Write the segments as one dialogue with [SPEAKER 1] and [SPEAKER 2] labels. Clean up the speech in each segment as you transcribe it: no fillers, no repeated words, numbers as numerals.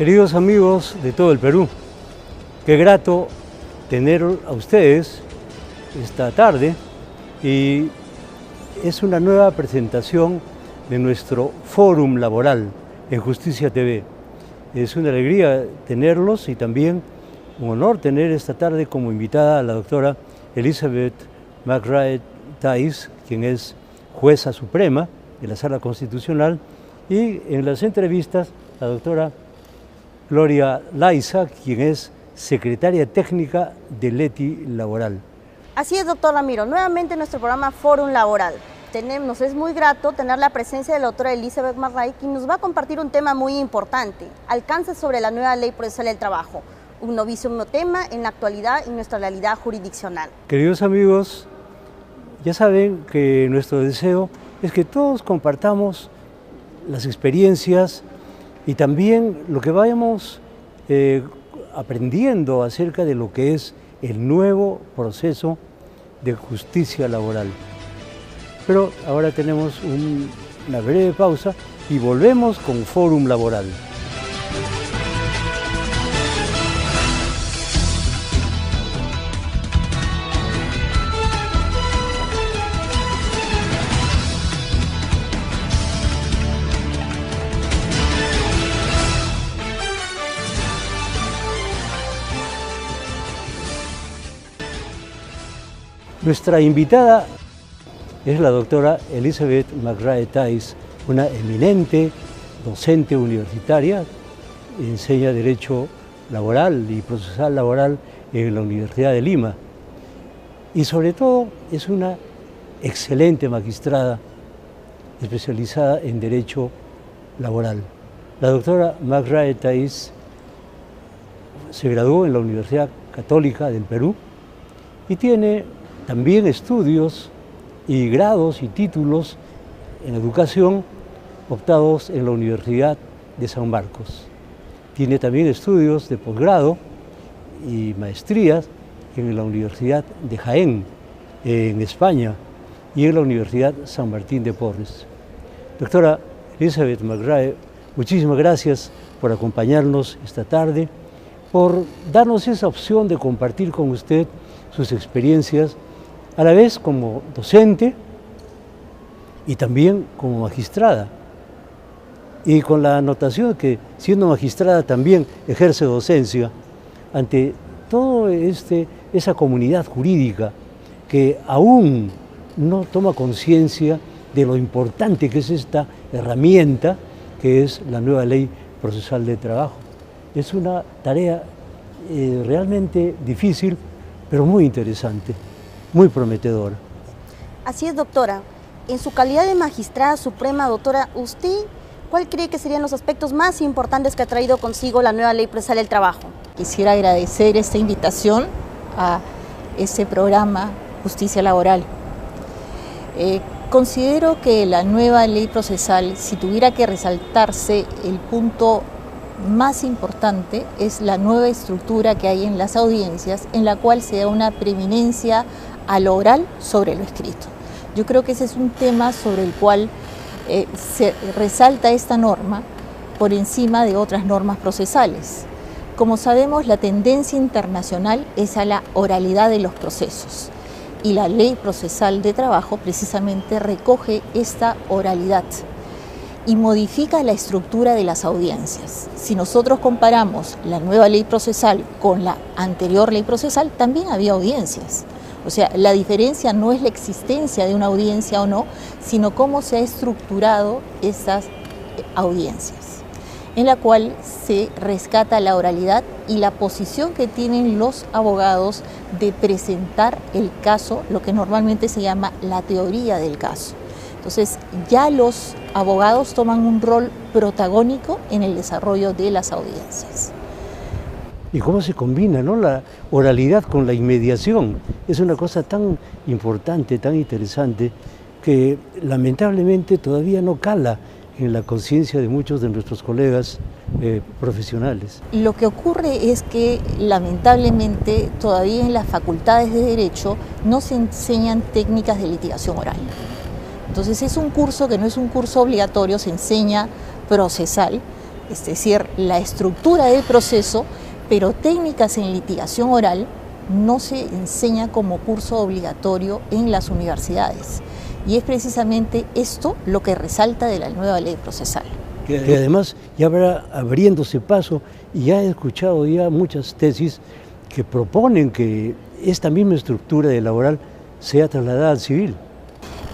[SPEAKER 1] Queridos amigos de todo el Perú, qué grato tener a ustedes esta tarde y es una nueva presentación de nuestro Fórum Laboral en Justicia TV. Es una alegría tenerlos y también un honor tener esta tarde como invitada a la doctora Elizabeth McBride-Thais, quien es jueza suprema de la Sala Constitucional, y en las entrevistas la doctora Gloria Laiza, quien es secretaria técnica de Leti Laboral.
[SPEAKER 2] Así es, doctor Ramiro, nuevamente en nuestro programa Fórum Laboral. Nos es muy grato tener la presencia de la doctora Elizabeth McBride, quien nos va a compartir un tema muy importante, alcances sobre la nueva Ley Procesal del Trabajo, un novísimo tema en la actualidad y nuestra realidad jurisdiccional.
[SPEAKER 1] Queridos amigos, ya saben que nuestro deseo es que todos compartamos las experiencias y también lo que vayamos aprendiendo acerca de lo que es el nuevo proceso de justicia laboral. Pero ahora tenemos una breve pausa y volvemos con Fórum Laboral. Nuestra invitada es la doctora Elizabeth McBride-Thais, una eminente docente universitaria, enseña Derecho Laboral y Procesal Laboral en la Universidad de Lima y sobre todo es una excelente magistrada especializada en Derecho Laboral. La doctora McBride-Thais se graduó en la Universidad Católica del Perú y tiene también estudios y grados y títulos en educación optados en la Universidad de San Marcos. Tiene también estudios de posgrado y maestrías en la Universidad de Jaén, en España, y en la Universidad San Martín de Porres. Doctora Elizabeth McBride, muchísimas gracias por acompañarnos esta tarde, por darnos esa opción de compartir con usted sus experiencias a la vez como docente y también como magistrada. Y con la anotación que siendo magistrada también ejerce docencia ante toda esa comunidad jurídica que aún no toma conciencia de lo importante que es esta herramienta que es la nueva Ley Procesal de Trabajo. Es una tarea realmente difícil, pero muy interesante, muy prometedora.
[SPEAKER 2] Así es, doctora. En su calidad de magistrada suprema, doctora, ¿usted cuál cree que serían los aspectos más importantes que ha traído consigo la nueva Ley Procesal del Trabajo?
[SPEAKER 3] Quisiera agradecer esta invitación a este programa Justicia Laboral. Considero que la nueva Ley Procesal, si tuviera que resaltarse, el punto más importante es la nueva estructura que hay en las audiencias, en la cual se da una preeminencia a lo oral sobre lo escrito. Yo creo que ese es un tema sobre el cual se resalta esta norma por encima de otras normas procesales. Como sabemos, la tendencia internacional es a la oralidad de los procesos y la Ley Procesal de Trabajo precisamente recoge esta oralidad y modifica la estructura de las audiencias. Si nosotros comparamos la nueva Ley Procesal con la anterior Ley Procesal, también había audiencias. O sea, la diferencia no es la existencia de una audiencia o no, sino cómo se ha estructurado esas audiencias, en la cual se rescata la oralidad y la posición que tienen los abogados de presentar el caso, lo que normalmente se llama la teoría del caso. Entonces, ya los abogados toman un rol protagónico en el desarrollo de las audiencias.
[SPEAKER 1] Y cómo se combina, ¿no?, la oralidad con la inmediación. Es una cosa tan importante, tan interesante, que lamentablemente todavía no cala en la conciencia de muchos de nuestros colegas profesionales.
[SPEAKER 3] Lo que ocurre es que lamentablemente todavía en las facultades de Derecho no se enseñan técnicas de litigación oral. Entonces es un curso que no es un curso obligatorio, se enseña procesal, es decir, la estructura del proceso, pero técnicas en litigación oral no se enseña como curso obligatorio en las universidades. Y es precisamente esto lo que resalta de la nueva ley procesal.
[SPEAKER 1] Que además ya habrá abriéndose paso, y ya he escuchado ya muchas tesis que proponen que esta misma estructura de laboral sea trasladada al civil.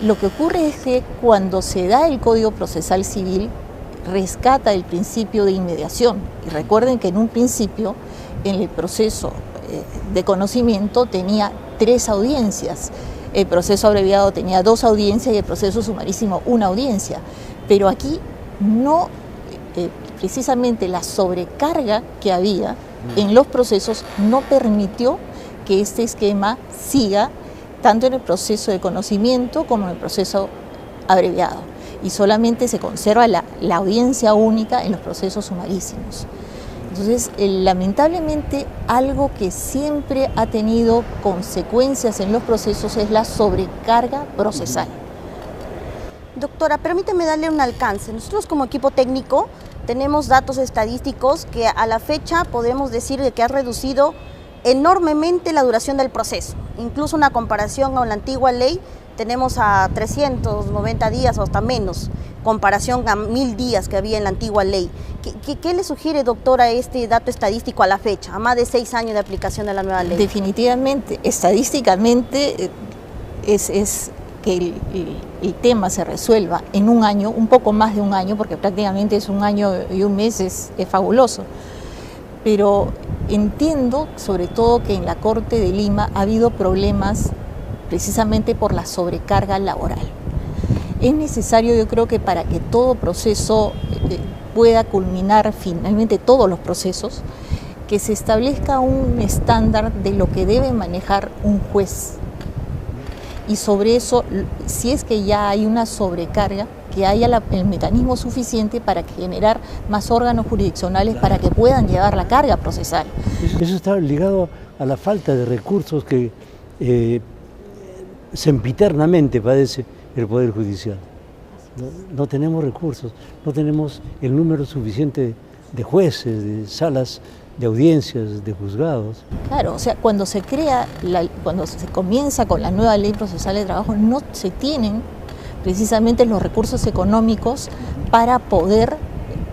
[SPEAKER 3] Lo que ocurre es que cuando se da el Código Procesal Civil, rescata el principio de inmediación. Y recuerden que en un principio, en el proceso de conocimiento tenía 3 audiencias. El proceso abreviado tenía 2 audiencias y el proceso sumarísimo 1 audiencia. Pero aquí no, precisamente la sobrecarga que había en los procesos no permitió que este esquema siga tanto en el proceso de conocimiento como en el proceso abreviado. Y solamente se conserva la audiencia única en los procesos sumarísimos. Entonces, lamentablemente, algo que siempre ha tenido consecuencias en los procesos es la sobrecarga procesal.
[SPEAKER 2] Doctora, permíteme darle un alcance. Nosotros como equipo técnico tenemos datos estadísticos que a la fecha podemos decir que ha reducido enormemente la duración del proceso. Incluso una comparación con la antigua ley, tenemos a 390 días o hasta menos, comparación a 1000 días que había en la antigua ley. ¿Qué le sugiere, doctora, este dato estadístico a la fecha, a más de 6 años de aplicación de la nueva ley?
[SPEAKER 3] Definitivamente, estadísticamente es que el tema se resuelva en un año, un poco más de un año, porque prácticamente es 1 año y 1 mes, es fabuloso. Pero entiendo, sobre todo, que en la Corte de Lima ha habido problemas precisamente por la sobrecarga laboral. Es necesario, yo creo que para que todo proceso pueda culminar finalmente todos los procesos, que se establezca un estándar de lo que debe manejar un juez. Y sobre eso, si es que ya hay una sobrecarga, que haya el mecanismo suficiente para generar más órganos jurisdiccionales para que puedan llevar la carga procesal.
[SPEAKER 1] Eso está ligado a la falta de recursos que sempiternamente padece el Poder Judicial. No tenemos recursos, no tenemos el número suficiente de jueces, de salas de audiencias, de juzgados.
[SPEAKER 3] Claro, o sea, cuando se comienza con la nueva ley procesal de trabajo, no se tienen precisamente los recursos económicos para poder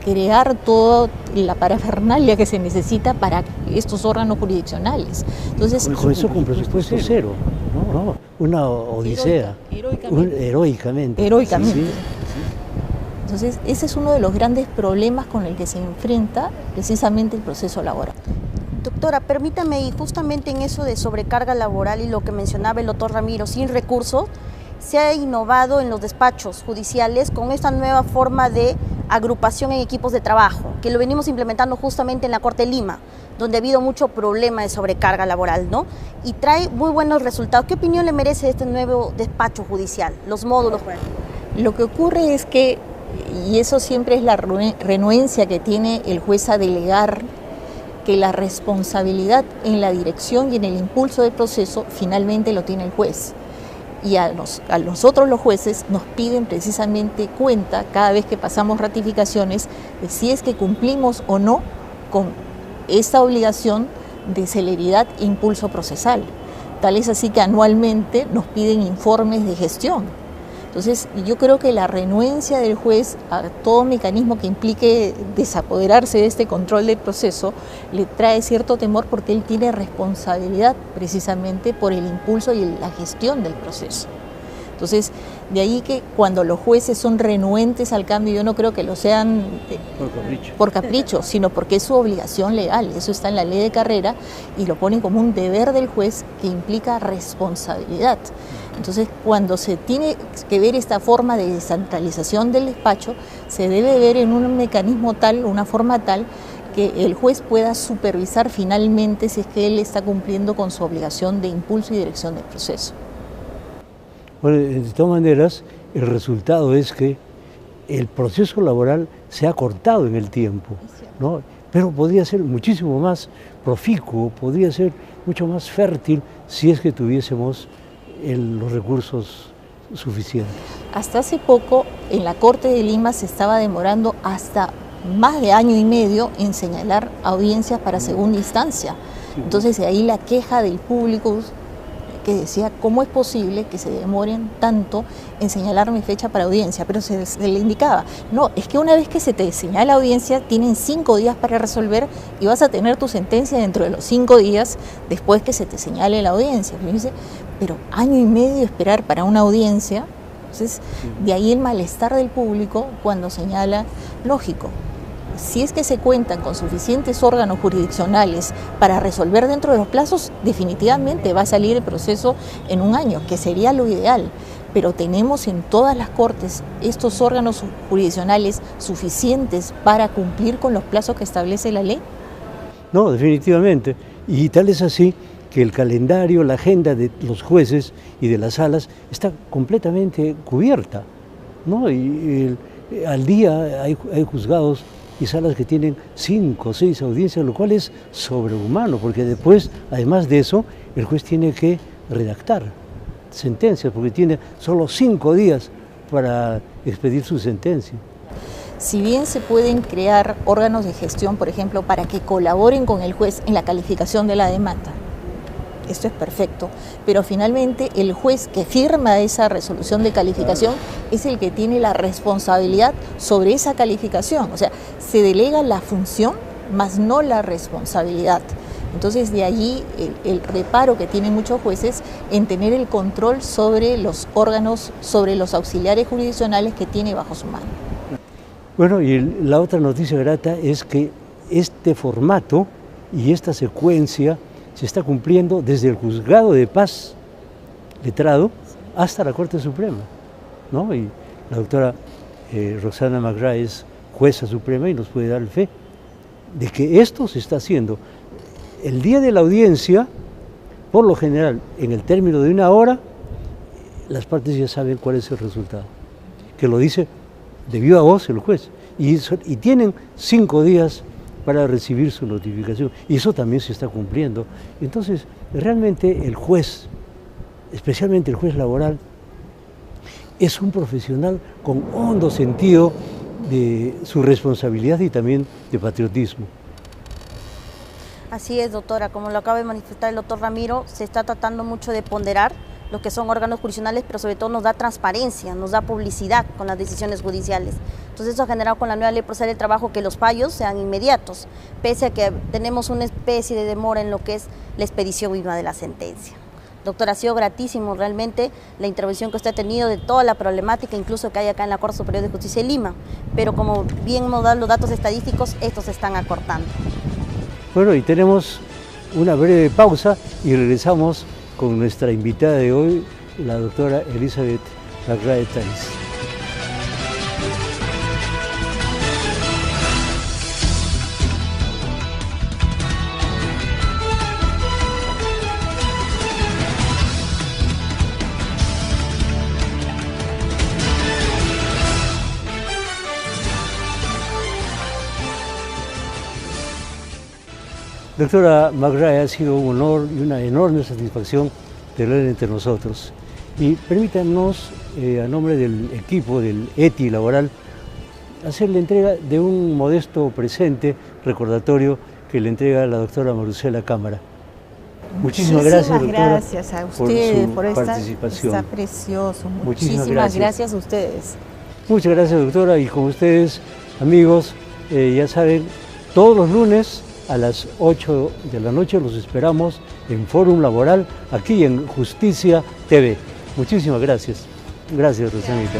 [SPEAKER 3] crear toda la parafernalia que se necesita para estos órganos jurisdiccionales. Entonces,
[SPEAKER 1] con eso con presupuesto cero, ¿no? Una odisea, heroicamente.
[SPEAKER 3] Sí. Entonces, ese es uno de los grandes problemas con el que se enfrenta precisamente el proceso laboral.
[SPEAKER 2] Doctora, permítame, y justamente en eso de sobrecarga laboral y lo que mencionaba el doctor Ramiro, sin recursos, se ha innovado en los despachos judiciales con esta nueva forma de agrupación en equipos de trabajo, que lo venimos implementando justamente en la Corte de Lima, donde ha habido mucho problema de sobrecarga laboral, ¿no? Y trae muy buenos resultados. ¿Qué opinión le merece este nuevo despacho judicial, los módulos?
[SPEAKER 3] Lo que ocurre es que, y eso siempre es la renuencia que tiene el juez a delegar, que la responsabilidad en la dirección y en el impulso del proceso finalmente lo tiene el juez. Y a nosotros los jueces nos piden precisamente cuenta cada vez que pasamos ratificaciones de si es que cumplimos o no con esta obligación de celeridad e impulso procesal. Tal es así que anualmente nos piden informes de gestión. Entonces, yo creo que la renuencia del juez a todo mecanismo que implique desapoderarse de este control del proceso le trae cierto temor porque él tiene responsabilidad precisamente por el impulso y la gestión del proceso. Entonces, de ahí que cuando los jueces son renuentes al cambio, yo no creo que lo sean por capricho, sino porque es su obligación legal. Eso está en la ley de carrera y lo ponen como un deber del juez que implica responsabilidad. Entonces, cuando se tiene que ver esta forma de descentralización del despacho, se debe ver en un mecanismo tal, una forma tal, que el juez pueda supervisar finalmente si es que él está cumpliendo con su obligación de impulso y dirección del proceso.
[SPEAKER 1] Bueno, de todas maneras, el resultado es que el proceso laboral se ha cortado en el tiempo, ¿no? Pero podría ser muchísimo más proficuo, podría ser mucho más fértil si es que tuviésemos los recursos suficientes.
[SPEAKER 3] Hasta hace poco en la Corte de Lima se estaba demorando hasta más de año y medio en señalar audiencias para segunda instancia. Entonces de ahí la queja del público que decía, ¿cómo es posible que se demoren tanto en señalar mi fecha para audiencia? Pero se le indicaba, no, es que una vez que se te señala audiencia, tienen 5 días para resolver y vas a tener tu sentencia dentro de los 5 días después que se te señale la audiencia. Y dice, pero año y medio esperar para una audiencia. Entonces, de ahí el malestar del público cuando señala, lógico, si es que se cuentan con suficientes órganos jurisdiccionales para resolver dentro de los plazos, definitivamente va a salir el proceso en un año, que sería lo ideal. Pero tenemos en todas las cortes estos órganos jurisdiccionales suficientes para cumplir con los plazos que establece la ley.
[SPEAKER 1] No, definitivamente. Y tal es así que el calendario, la agenda de los jueces y de las salas está completamente cubierta, ¿no? Al día hay juzgados y salas que tienen 5 o 6 audiencias, lo cual es sobrehumano, porque después, además de eso, el juez tiene que redactar sentencias, porque tiene solo 5 días para expedir su sentencia.
[SPEAKER 3] Si bien se pueden crear órganos de gestión, por ejemplo, para que colaboren con el juez en la calificación de la demanda, esto es perfecto, pero finalmente el juez que firma esa resolución de calificación es el que tiene la responsabilidad sobre esa calificación, o sea, se delega la función, más no la responsabilidad. Entonces de allí el reparo que tienen muchos jueces en tener el control sobre los órganos, sobre los auxiliares jurisdiccionales que tiene bajo su mano.
[SPEAKER 1] Bueno, y la otra noticia grata es que este formato y esta secuencia se está cumpliendo desde el Juzgado de Paz letrado hasta la Corte Suprema, ¿no? Y la doctora Roxana McGrath es jueza suprema y nos puede dar fe de que esto se está haciendo. El día de la audiencia, por lo general, en el término de 1 hora, las partes ya saben cuál es el resultado, que lo dice de viva voz el juez, y tienen 5 días para recibir su notificación, y eso también se está cumpliendo. Entonces, realmente el juez, especialmente el juez laboral, es un profesional con hondo sentido de su responsabilidad y también de patriotismo.
[SPEAKER 2] Así es, doctora, como lo acaba de manifestar el doctor Ramiro, se está tratando mucho de ponderar lo que son órganos jurisdiccionales, pero sobre todo nos da transparencia, nos da publicidad con las decisiones judiciales. Entonces eso ha generado con la nueva ley procesal del trabajo que los fallos sean inmediatos, pese a que tenemos una especie de demora en lo que es la expedición misma de la sentencia. Doctora, ha sido gratísimo realmente la intervención que usted ha tenido de toda la problemática, incluso que hay acá en la Corte Superior de Justicia de Lima, pero como bien nos dan los datos estadísticos, estos se están acortando.
[SPEAKER 1] Bueno, y tenemos una breve pausa y regresamos con nuestra invitada de hoy, la doctora Elizabeth McGrath Tynes. Doctora McGrath, ha sido un honor y una enorme satisfacción tenerla entre nosotros. Y permítanos, a nombre del equipo del ETI laboral, hacer la entrega de un modesto presente recordatorio que le entrega la doctora Marusela Cámara. Muchísimas gracias, doctora,
[SPEAKER 3] gracias a ustedes por esta
[SPEAKER 1] participación.
[SPEAKER 3] Está precioso.
[SPEAKER 1] Muchísimas
[SPEAKER 3] gracias a ustedes.
[SPEAKER 1] Muchas gracias, doctora, y con ustedes, amigos, ya saben, todos los lunes a las 8 de la noche los esperamos en Fórum Laboral, aquí en Justicia TV. Muchísimas gracias. Gracias, Rosanita.